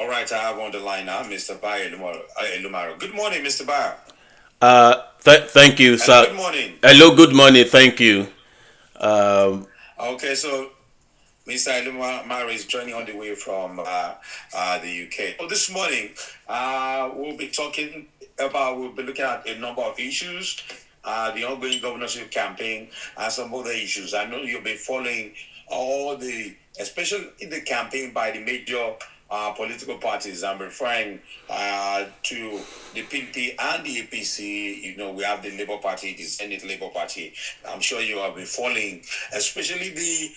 All right, I have on the line now Mr. Bayo Lumaro. Good morning, Mr. Bayo. Thank you, Hello, sir. good morning. Hello, good morning. Thank you. Um, Okay, so Mr. Lumaro is joining on the way from the UK. So this morning, we'll be looking at a number of issues, the ongoing governorship campaign, and some other issues. I know you've been following especially the campaign by the major political parties. I'm referring to the PDP and the APC. You know, we have the Labour Party, the Senate Labour Party. I'm sure you have been following, especially the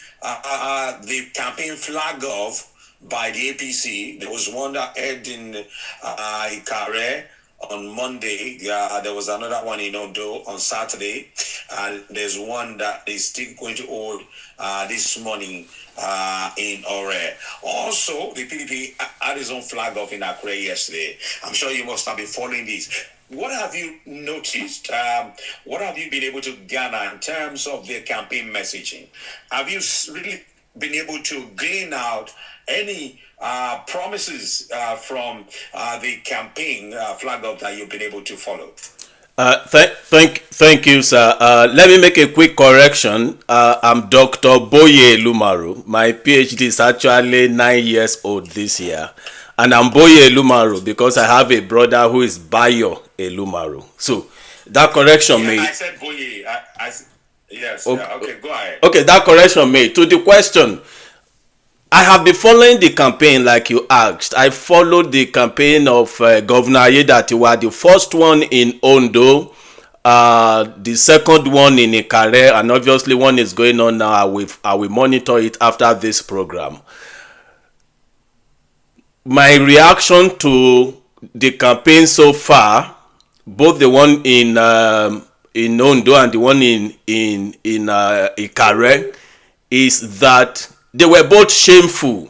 campaign flag off by the APC. There was one that aired in Ikare on Monday. There was another one in Ondo on Saturday. There's one that is still going to hold this morning in Ore. Also, the PDP had his own flag off in Accra yesterday. I'm sure you must have been following this. What have you noticed? What have you been able to gather in terms of their campaign messaging? Have you really been able to glean out any promises from the campaigh flag up that you've been able to follow? Thank you, sir. Let me make a quick correction. I'm Dr. Boye Lumaru. My PhD is actually 9 years old this year. And I'm Boye Lumaru because I have a brother who is Bayo Elumaru. So that correction made. I said Boye. Yes. Okay, okay, go ahead. Okay, that correction made. To the question, I have been following the campaign like you asked. I followed the campaign of Governor Ayedatiwa, the first one in Ondo, the second one in Ikare, and obviously one is going on now. I will monitor it after this program. My reaction to the campaign so far, both the one in Ondo and the one in Ikare, is that they were both shameful.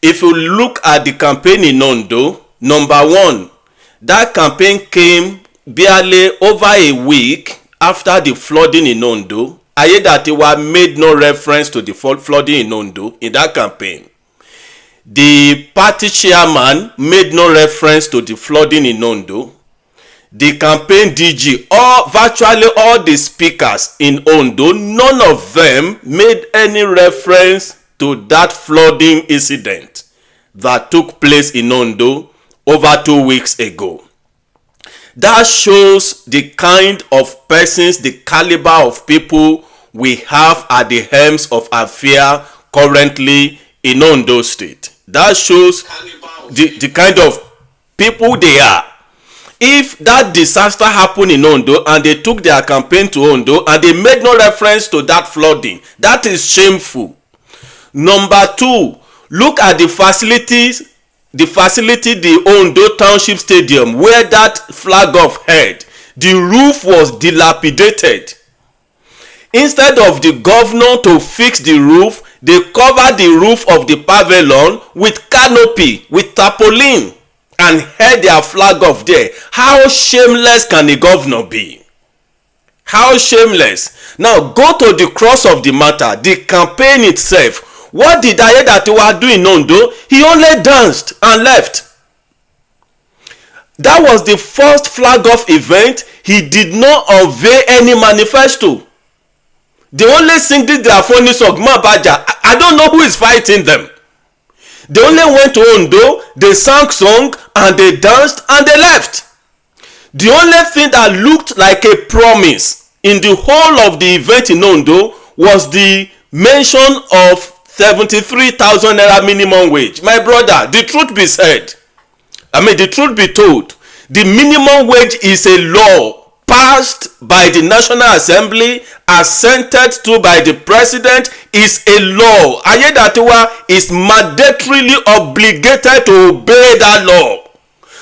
If you look at the campaign in Ondo, number one, that campaign came barely over a week after the flooding in Ondo. Ayedatiwa made no reference to the flooding in Ondo in that campaign. The party chairman made no reference to the flooding in Ondo. The campaign DG, virtually all the speakers in Ondo, none of them made any reference to that flooding incident that took place in Ondo over 2 weeks ago. That shows the kind of persons, the caliber of people we have at the helms of affair currently in Ondo State. That shows the kind of people they are. If that disaster happened in Ondo and they took their campaign to Ondo and they made no reference to that flooding, that is shameful. Number two, look at the facilities, the Ondo Township Stadium where that flag off held. The roof was dilapidated. Instead of the governor to fix the roof, they covered the roof of the pavilion with canopy, with tarpaulin, and held their flag off there. How shameless can a governor be? How shameless. Now go to the cross of the matter, the campaign itself. What did Ayedatiwa do in Ondo? He only danced and left. That was the first flag off event. He did not unveil any manifesto. They only sing their phony song, Mabaja. I don't know who is fighting them. They only went to Ondo, they sang song, and they danced, and they left. The only thing that looked like a promise in the whole of the event in Ondo was the mention of 73,000 naira minimum wage. My brother, the truth be said, the truth be told, the minimum wage is a law passed by the National Assembly, assented to by the President, is a law. Ayedatiwa is mandatorily obligated to obey that law.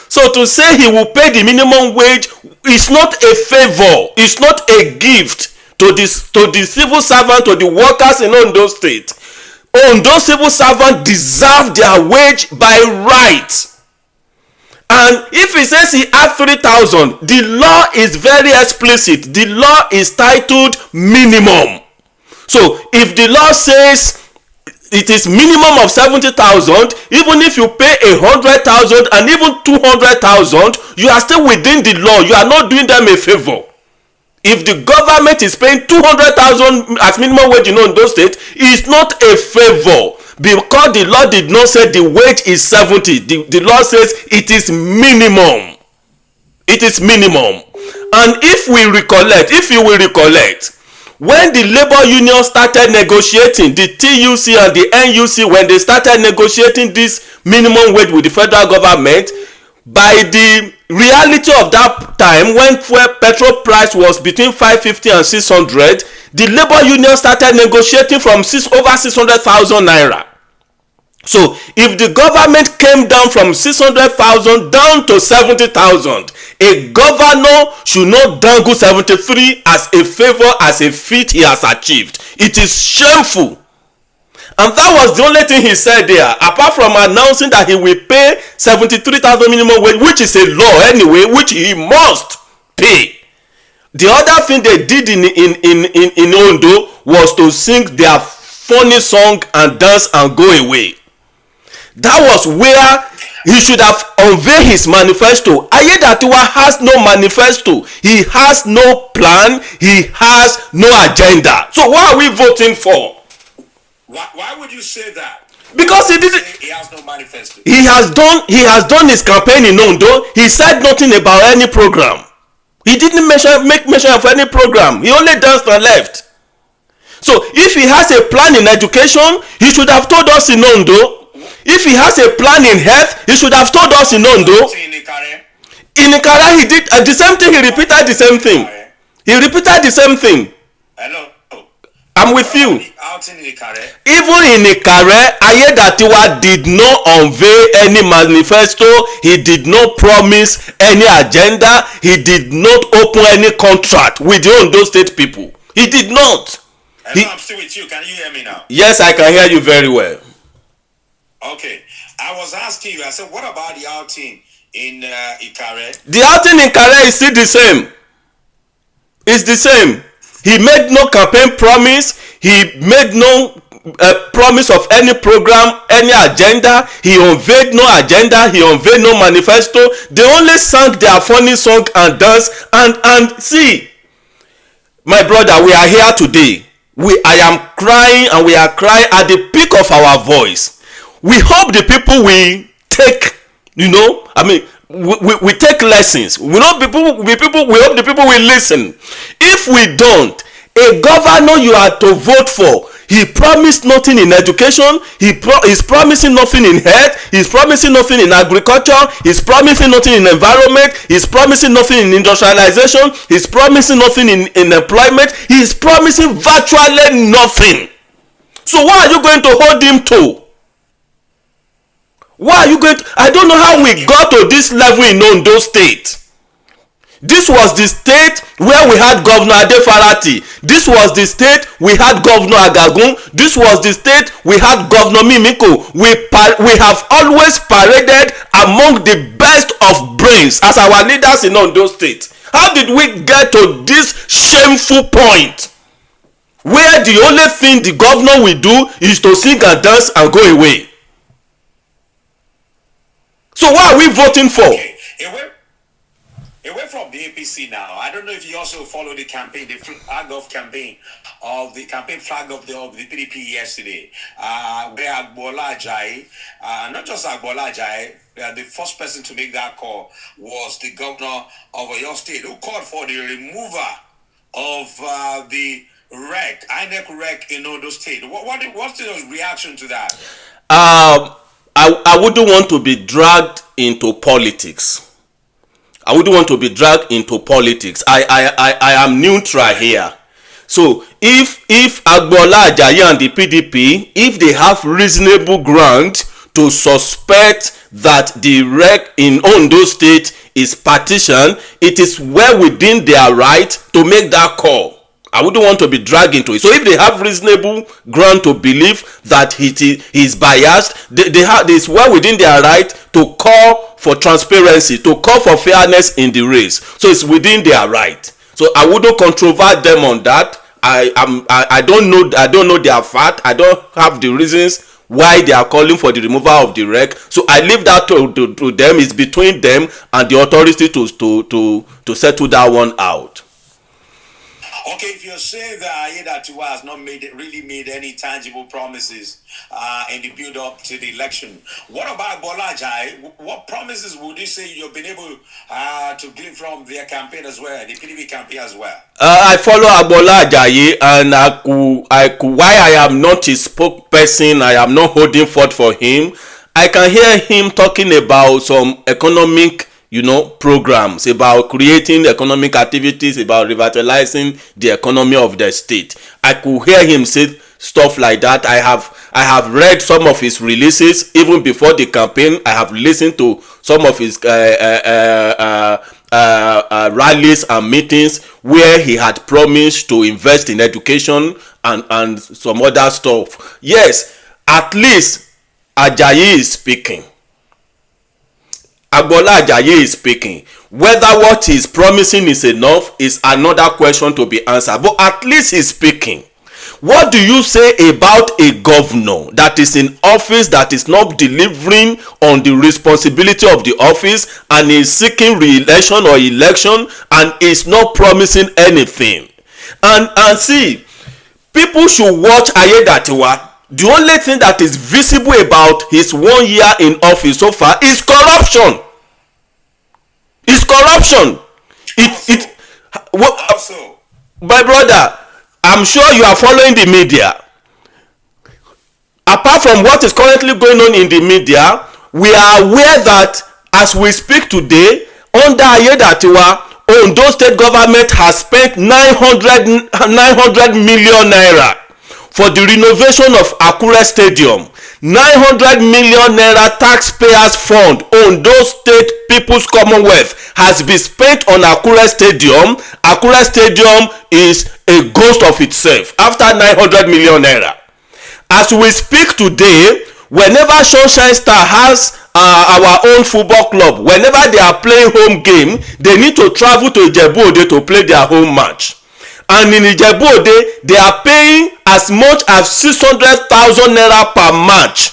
So to say he will pay the minimum wage is not a favor, it's not a gift to the civil servant, to the workers in Ondo State. Ondo civil servants deserve their wage by right. And if he says he had 3,000, the law is very explicit. The law is titled minimum. So if the law says it is minimum of 70,000. Even if you pay 100,000 and even 200,000, you are still within the law. You are not doing them a favor. If the government is paying 200,000 as minimum wage in those states, it's not a favor, because the law did not say the wage is 70. The law says it is minimum. It is minimum. And if you will recollect, when the labor union started negotiating, the TUC and the NUC, when they started negotiating this minimum wage with the federal government, by the reality of that time, when petrol price was between 550 and 600, the labor union started negotiating from over 600,000 naira. So if the government came down from 600,000 down to 70,000, a governor should not dangle 73 as a favor, as a feat he has achieved. It is shameful. And that was the only thing he said there, apart from announcing that he will pay 73,000 minimum wage, which is a law anyway, which he must pay. The other thing they did in Ondo was to sing their funny song and dance and go away. That was where he should have unveiled his manifesto. Ayedatiwa has no manifesto. He has no plan. He has no agenda. So what are we voting for? Why would you say that? Because he didn't. He has no manifesto. He has done his campaign in Ondo. He said nothing about any program. He didn't make mention of any program. He only danced and left. So if he has a plan in education, he should have told us in Ondo. If he has a plan in health, he should have told us in Ondo. In Ikara, he did the same thing. He repeated the same thing. He repeated the same thing. Hello. I'm with you. Even in Ikare, Ayedatiwa did not unveil any manifesto. He did not promise any agenda. He did not open any contract with the Ondo State people. He did not. Hello, I'm still with you. Can you hear me now? Yes, I can hear you very well. Okay. I was asking you, I said, what about the outing in Ikare? The outing in Ikare is still the same. It's the same. He made no campaign promise. He made no promise of any program, any agenda. He unveiled no agenda. He unveiled no manifesto. They only sang their funny song and dance. And see, my brother, we are here today. I am crying, and we are crying at the peak of our voice. We hope the people will take, we take lessons. We hope the people will listen. If we don't, a governor you are to vote for, he promised nothing in education, he's promising nothing in health, he's promising nothing in agriculture, he's promising nothing in environment, he's promising nothing in industrialization, he's promising nothing in employment, he's promising virtually nothing. So what are you going to hold him to? Why are you going to? I don't know how we got to this level in Ondo State. This was the state where we had Governor Adefarati. This was the state we had Governor Agagun. This was the state we had Governor Mimiko. We have always paraded among the best of brains as our leaders in Ondo State. How did we get to this shameful point where the only thing the governor will do is to sing and dance and go away? So what are we voting for? Okay. Away from the APC now, I don't know if you also follow the campaign, the flag of campaign of the campaign flag of the PDP yesterday, where Agbola Ajayi, not just Agbola Ajayi, the first person to make that call was the governor of Oyo State, who called for the removal of the INEC rec in Ondo State. What's the reaction to that? I wouldn't want to be dragged into politics. I wouldn't want to be dragged into politics. I am neutral here. So if Agbola Ajayi and the PDP, if they have reasonable ground to suspect that the rec in Ondo State is partition, it is well within their right to make that call. I wouldn't want to be dragged into it. So if they have reasonable ground to believe that he is biased, it's well within their right to call for transparency, to call for fairness in the race. So it's within their right. So I wouldn't controvert them on that. I don't know their fact. I don't have the reasons why they are calling for the removal of the rec. So I leave that to them. It's between them and the authority to settle that one out. Okay, if you're saying that Ayedatiwa has not really made any tangible promises in the build-up to the election, what about Bola Ajayi? What promises would you say you've been able to glean from their campaign as well, the PDP campaign as well? I follow Bola Ajayi, and why I am not his spokesperson, I am not holding forth for him. I can hear him talking about some economic programs, about creating economic activities, about revitalizing the economy of the state. I could hear him say stuff like that. I have read some of his releases even before the campaign. I have listened to some of his rallies and meetings where he had promised to invest in education and some other stuff. Yes, at least Ajayi is speaking. Agbola Ajayi is speaking. Whether what he's promising is enough is another question to be answered. But at least he's speaking. What do you say about a governor that is in office that is not delivering on the responsibility of the office and is seeking re-election or election and is not promising anything? And see, people should watch Ayedatiwa. The only thing that is visible about his 1 year in office so far is corruption. It's corruption. My brother, I'm sure you are following the media. Apart from what is currently going on in the media, we are aware that as we speak today, under Ayedatiwa, Ondo State government has spent 900 million naira for the renovation of Akure Stadium. 900 million naira taxpayers fund, Ondo State People's Commonwealth, has been spent on Akure Stadium. Akure Stadium is a ghost of itself after 900 million naira. As we speak today, whenever Sunshine Star has our own football club, whenever they are playing home game, they need to travel to Ijebu-Ode to play their home match. And in Ijebu-Ode, they are paying as much as 600,000 naira per match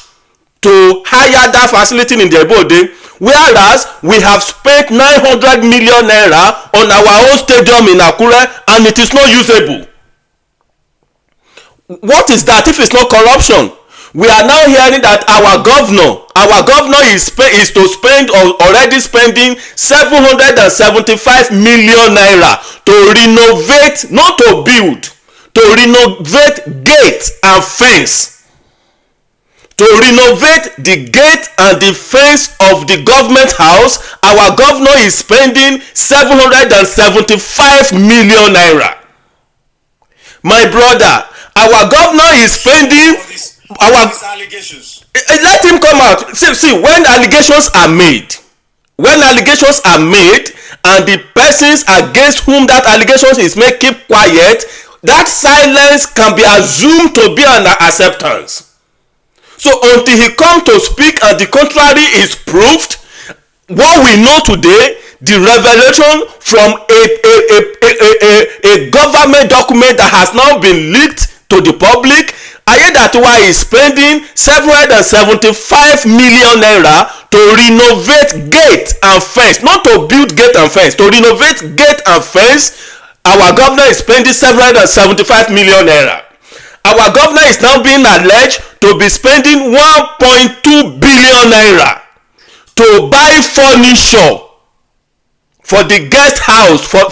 to hire that facility in Ijebu-Ode, whereas we have spent 900 million naira on our own stadium in Akure and it is not usable. What is that if it's not corruption? We are now hearing that our governor is to spend or already spending 775 million naira to renovate, not to build, to renovate gate and fence. To renovate the gate and the fence of the government house, our governor is spending 775 million naira. My brother, our governor is spending allegations. Let him come out. See, when allegations are made and the persons against whom that allegations is made keep quiet, that silence can be assumed to be an acceptance. So until he comes to speak and the contrary is proved, what we know today, the revelation from a government document that has now been leaked to the public, Ayedatiwa is spending 775 million naira to renovate gate and fence, not to build gate and fence, to renovate gate and fence. Our governor is spending 775 million naira. Our governor is now being alleged to be spending 1.2 billion naira to buy furniture for the guest house, for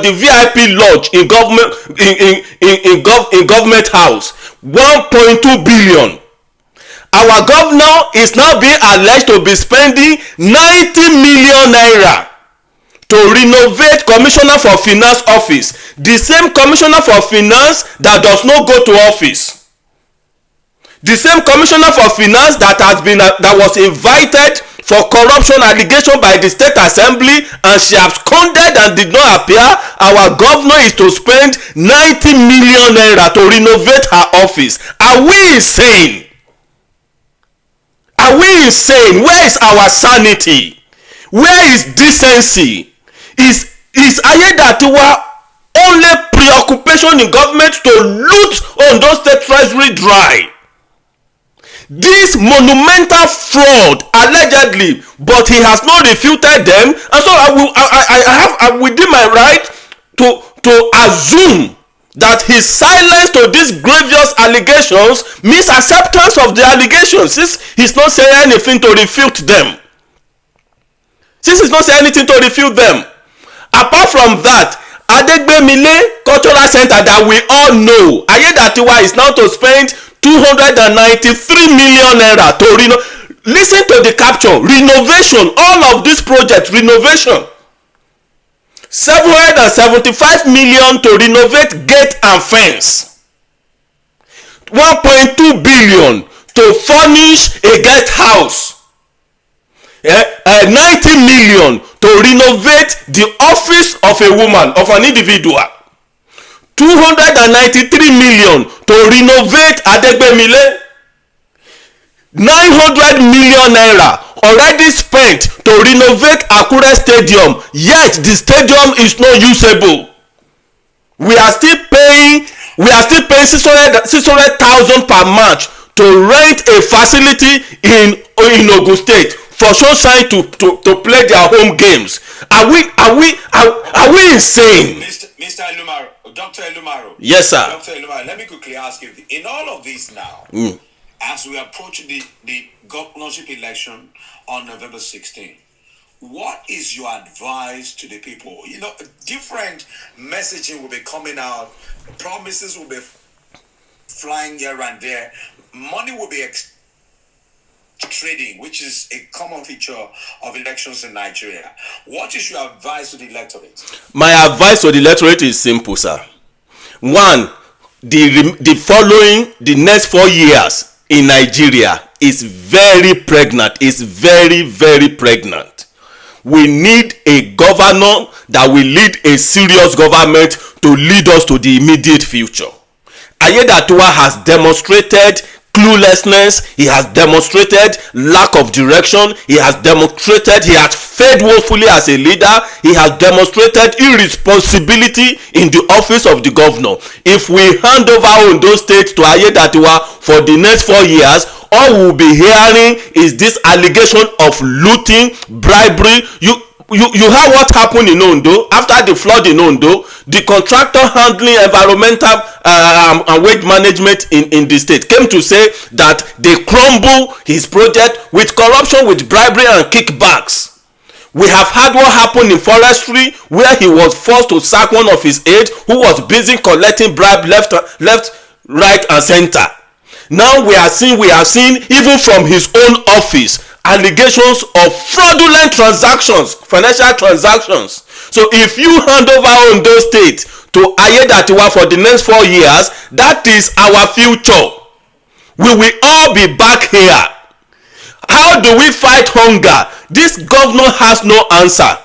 the VIP lodge in government house. 1.2 billion. Our governor is now being alleged to be spending 90 million naira to renovate Commissioner for Finance office, the same Commissioner for Finance that does not go to office, the same Commissioner for Finance that was invited for corruption allegation by the State Assembly and she absconded and did not appear. Our governor is to spend 90 million naira to renovate her office. Are we insane? Are we insane? Where is our sanity? Where is decency? Is Ayedatiwa only preoccupation in government to loot Ondo State Treasury dry? this monumental fraud allegedly, but he has not refuted them, and so I have within my right to assume that his silence to these grievous allegations means acceptance of the allegations, since he's not saying anything to refute them. Apart from that, Adegbemile Cultural Center that we all know, Ayedatiwa is now to spend 293 million naira to listen to the caption, renovation, all of this project renovation. 775 million to renovate gate and fence. 1.2 billion to furnish a guest house. 90 million to renovate the office of a woman, of an individual. 293 million to renovate Adegbemile. 900 million naira already spent to renovate Akure Stadium, yet the stadium is not usable. We are still paying 600,000 per match to rent a facility in Ogun State for Sunshine to play their home games. Are we insane? Mr. Elumaro, Dr. Elumaro. Yes, sir. Dr. Elumaro, let me quickly ask you, in all of this now, as we approach the governorship election on November 16th, what is your advice to the people? Different messaging will be coming out, promises will be flying here and there, money will be trading, which is a common feature of elections in Nigeria. What is your advice to the electorate? My advice to the electorate is simple, sir. One, the next 4 years in Nigeria is very pregnant. It's very, very pregnant. We need a governor that will lead a serious government to lead us to the immediate future. Ayedatiwa has demonstrated cluelessness, he has demonstrated lack of direction, he has demonstrated he has failed woefully as a leader, he has demonstrated irresponsibility in the office of the governor. If we hand over Ondo State to Ayedatiwa for the next 4 years, all we will be hearing is this allegation of looting, bribery. You heard what happened in Ondo after the flood in Ondo. The contractor handling environmental and waste management in the state came to say that they crumble his project with corruption, with bribery and kickbacks. We have had what happened in forestry, where he was forced to sack one of his aides who was busy collecting bribe left, right and center. Now we are seeing even from his own office allegations of fraudulent transactions, financial transactions. So if you hand over Ondo State to Ayedatiwa for the next 4 years, that is our future. We will all be back here. How do we fight hunger? This governor has no answer.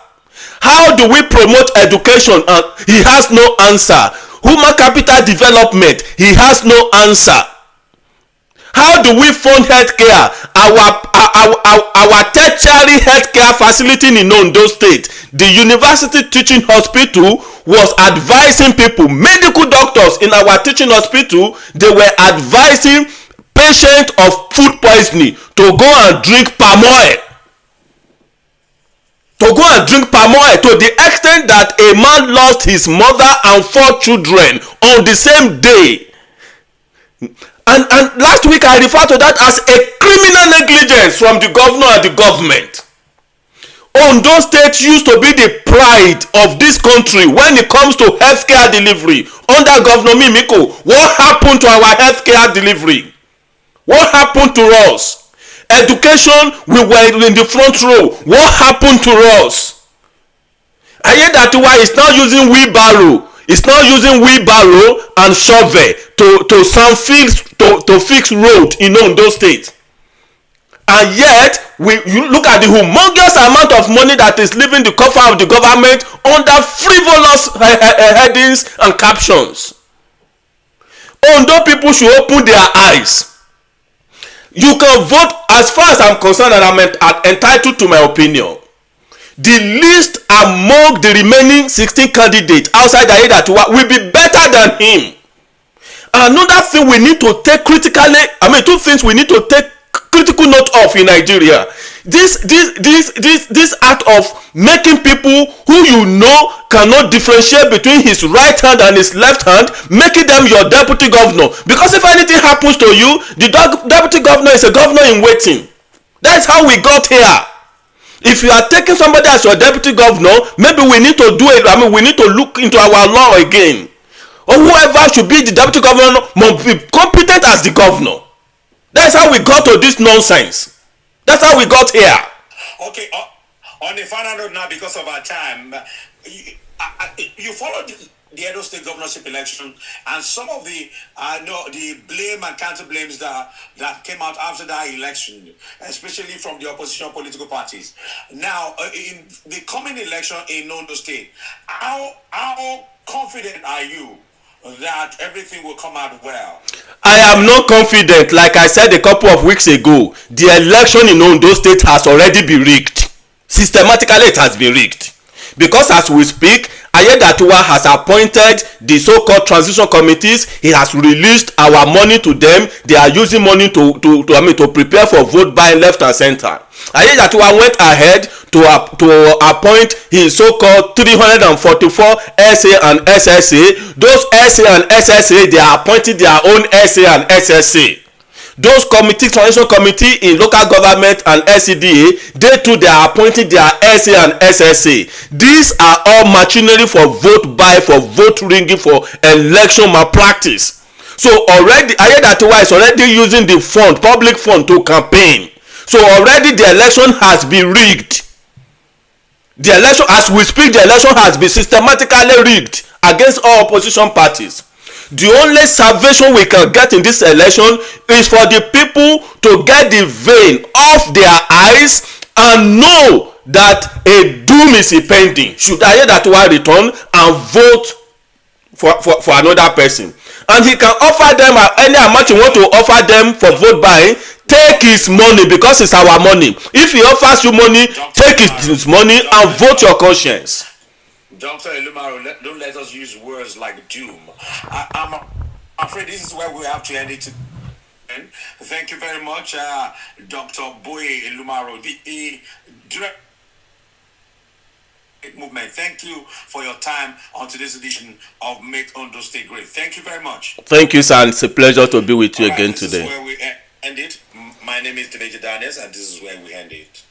How do we promote education? He has no answer. Human capital development, he has no answer. How do we fund healthcare? Our tertiary healthcare facility in Ondo State, the University Teaching Hospital, was advising people, medical doctors in our teaching hospital, they were advising patients of food poisoning to go and drink palm oil. To the extent that a man lost his mother and 4 children on the same day. And last week I referred to that as a criminal negligence from the governor and the government. Ondo State used to be the pride of this country when it comes to healthcare delivery. Under Governor Mimiko, what happened to our healthcare delivery? What happened to us? Education, we were in the front row. What happened to us? Ayedatiwa is now using wheelbarrow. It's now using wheelbarrow and shovel to fix road in Ondo State. And yet, you look at the humongous amount of money that is leaving the coffer of the government under frivolous headings and captions. Ondo people should open their eyes. You can vote, as far as I'm concerned, and I'm entitled to my opinion. The list among the remaining 16 candidates outside Ayedatiwa will be better than him. Another thing we need to take critically, 2 things we need to take critical note of in Nigeria. This act of making people who you know cannot differentiate between his right hand and his left hand, making them your deputy governor. Because if anything happens to you, the deputy governor is a governor in waiting. That's how we got here. If you are taking somebody as your deputy governor, maybe we need to do it. I mean, we need to look into our law again. Or whoever should be the deputy governor must be competent as the governor. That's how we got to this nonsense. That's how we got here. Okay, on the final note now, because of our time, you followed the Edo State governorship election, and some of the the blame and counter blames that came out after that election, especially from the opposition political parties. Now, in the coming election in Ondo State, how confident are you that everything will come out well? I am not confident. Like I said a couple of weeks ago, the election in Ondo State has already been rigged. Systematically, it has been rigged. Because as we speak, Ayedatiwa has appointed the so-called transition committees. He has released our money to them. They are using money to prepare for vote buying left and center. Ayedatiwa went ahead to appoint his so-called 344 SA and SSA. Those SA and SSA, they are appointing their own SA and SSA. Those committee, transition committee in local government and SCDA, they too, they are appointing their SA and SSA. These are all machinery for vote buy, for vote ringing, for election malpractice. So already, Ayedatiwa is already using the fund, public fund, to campaign. So already the election has been rigged. The election, as we speak, the election has been systematically rigged against all opposition parties. The only salvation we can get in this election is for the people to get the vein off their eyes and know that a doom is impending. Should Ayedatiwa return and vote for another person, and he can offer them any amount you want to offer them for vote buying, take his money, because it's our money. If he offers you money, take his money and vote your conscience. Dr. Elumaro, don't let us use words like doom. I'm afraid this is where we have to end it. Thank you very much, Dr. Boye Elumaro, the director movement. Thank you for your time on today's edition of Make Ondo State Great. Thank you very much. Thank you, sir. It's a pleasure to be with you again this today. This is where we end it. My name is Demeji Daniels, and this is where we end it.